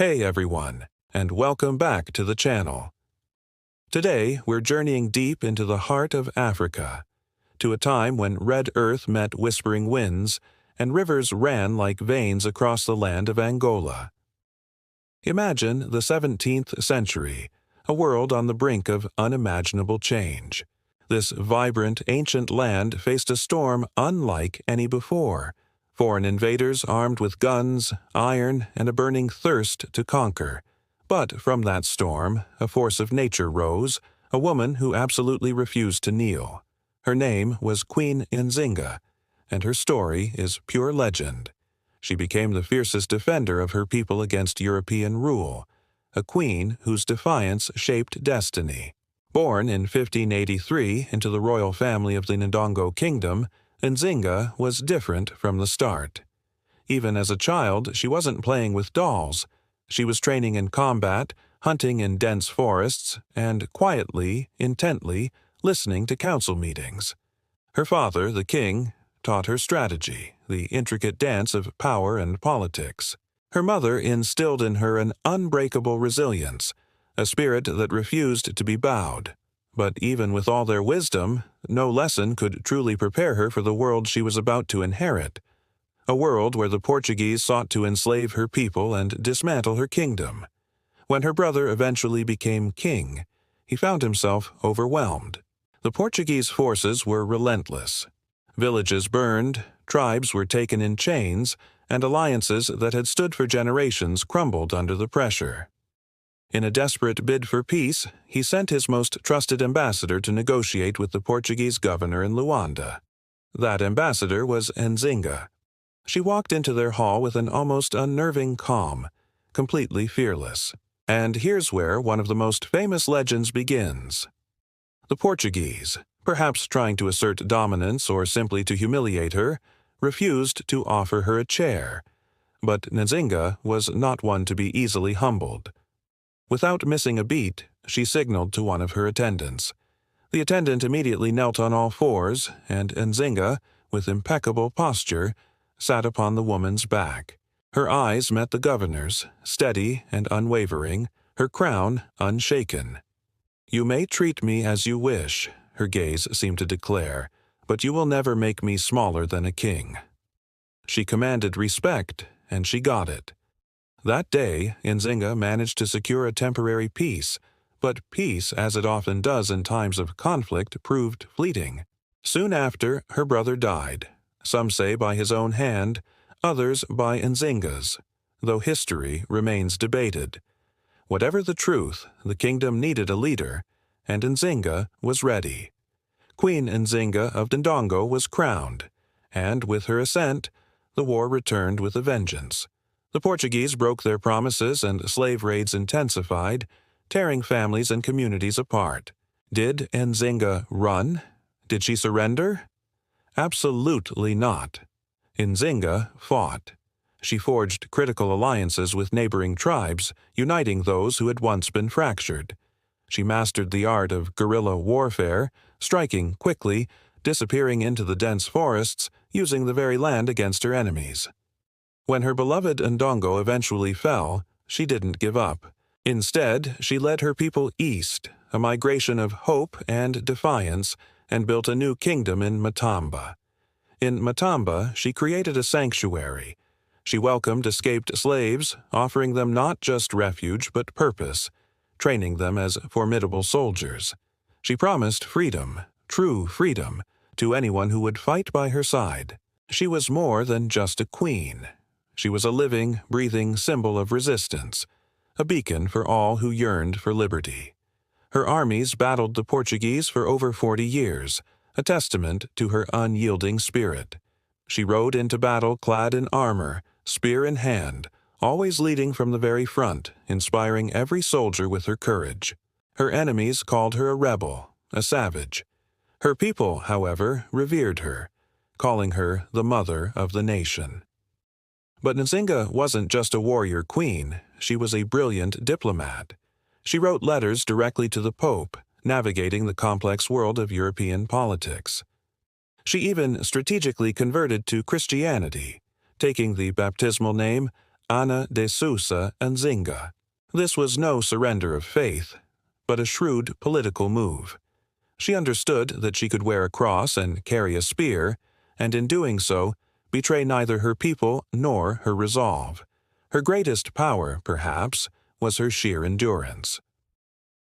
Hey everyone, and welcome back to the channel. Today, we're journeying deep into the heart of Africa, to a time when red earth met whispering winds, and rivers ran like veins across the land of Angola. Imagine the 17th century, a world on the brink of unimaginable change. This vibrant, ancient land faced a storm unlike any before. Foreign invaders armed with guns, iron, and a burning thirst to conquer. But from that storm, a force of nature rose, a woman who absolutely refused to kneel. Her name was Queen Nzinga, and her story is pure legend. She became the fiercest defender of her people against European rule, a queen whose defiance shaped destiny. Born in 1583 into the royal family of the Ndongo kingdom, Nzinga was different from the start. Even as a child, she wasn't playing with dolls. She was training in combat, hunting in dense forests, and quietly, intently, listening to council meetings. Her father, the king, taught her strategy, the intricate dance of power and politics. Her mother instilled in her an unbreakable resilience, a spirit that refused to be bowed. But even with all their wisdom, no lesson could truly prepare her for the world she was about to inherit, a world where the Portuguese sought to enslave her people and dismantle her kingdom. When her brother eventually became king, he found himself overwhelmed. The Portuguese forces were relentless. Villages burned, tribes were taken in chains, and alliances that had stood for generations crumbled under the pressure. In a desperate bid for peace, he sent his most trusted ambassador to negotiate with the Portuguese governor in Luanda. That ambassador was Nzinga. She walked into their hall with an almost unnerving calm, completely fearless. And here's where one of the most famous legends begins. The Portuguese, perhaps trying to assert dominance or simply to humiliate her, refused to offer her a chair. But Nzinga was not one to be easily humbled. Without missing a beat, she signaled to one of her attendants. The attendant immediately knelt on all fours, and Nzinga, with impeccable posture, sat upon the woman's back. Her eyes met the governor's, steady and unwavering, her crown unshaken. "You may treat me as you wish," her gaze seemed to declare, "but you will never make me smaller than a king." She commanded respect, and she got it. That day, Nzinga managed to secure a temporary peace, but peace, as it often does in times of conflict, proved fleeting. Soon after, her brother died, some say by his own hand, others by Nzinga's, though history remains debated. Whatever the truth, the kingdom needed a leader, and Nzinga was ready. Queen Nzinga of Ndongo was crowned, and with her assent, the war returned with a vengeance. The Portuguese broke their promises and slave raids intensified, tearing families and communities apart. Did Nzinga run? Did she surrender? Absolutely not. Nzinga fought. She forged critical alliances with neighboring tribes, uniting those who had once been fractured. She mastered the art of guerrilla warfare, striking quickly, disappearing into the dense forests, using the very land against her enemies. When her beloved Ndongo eventually fell, she didn't give up. Instead, she led her people east, a migration of hope and defiance, and built a new kingdom in Matamba. In Matamba, she created a sanctuary. She welcomed escaped slaves, offering them not just refuge but purpose, training them as formidable soldiers. She promised freedom, true freedom, to anyone who would fight by her side. She was more than just a queen. She was a living, breathing symbol of resistance, a beacon for all who yearned for liberty. Her armies battled the Portuguese for over 40 years, a testament to her unyielding spirit. She rode into battle clad in armor, spear in hand, always leading from the very front, inspiring every soldier with her courage. Her enemies called her a rebel, a savage. Her people, however, revered her, calling her the mother of the nation. But Nzinga wasn't just a warrior queen, she was a brilliant diplomat. She wrote letters directly to the Pope, navigating the complex world of European politics. She even strategically converted to Christianity, taking the baptismal name Ana de Sousa Nzinga. This was no surrender of faith, but a shrewd political move. She understood that she could wear a cross and carry a spear, and in doing so, betray neither her people nor her resolve. Her greatest power, perhaps, was her sheer endurance.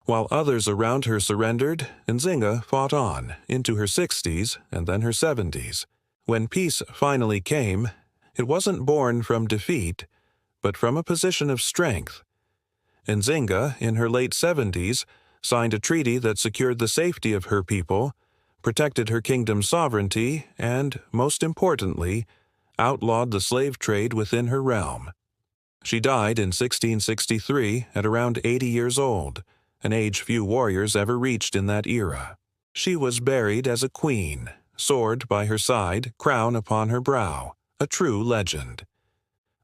While others around her surrendered, Nzinga fought on into her 60s and then her 70s. When peace finally came, it wasn't born from defeat, but from a position of strength. Nzinga, in her late 70s, signed a treaty that secured the safety of her people, protected her kingdom's sovereignty, and, most importantly, outlawed the slave trade within her realm. She died in 1663 at around 80 years old, an age few warriors ever reached in that era. She was buried as a queen, sword by her side, crown upon her brow, a true legend.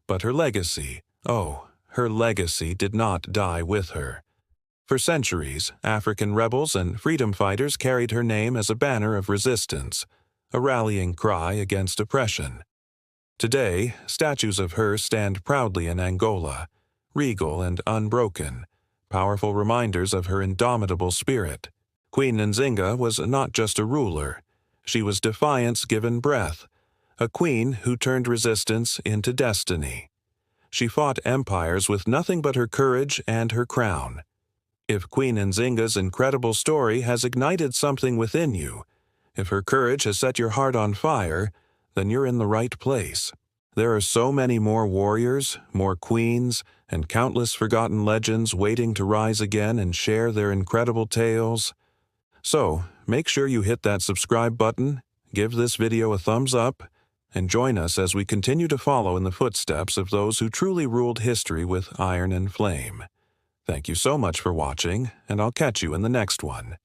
But her legacy, her legacy did not die with her. For centuries, African rebels and freedom fighters carried her name as a banner of resistance, a rallying cry against oppression. Today, statues of her stand proudly in Angola, regal and unbroken, powerful reminders of her indomitable spirit. Queen Nzinga was not just a ruler. She was defiance given breath, a queen who turned resistance into destiny. She fought empires with nothing but her courage and her crown. If Queen Nzinga's incredible story has ignited something within you, if her courage has set your heart on fire, then you're in the right place. There are so many more warriors, more queens, and countless forgotten legends waiting to rise again and share their incredible tales. So, make sure you hit that subscribe button, give this video a thumbs up, and join us as we continue to follow in the footsteps of those who truly ruled history with iron and flame. Thank you so much for watching, and I'll catch you in the next one.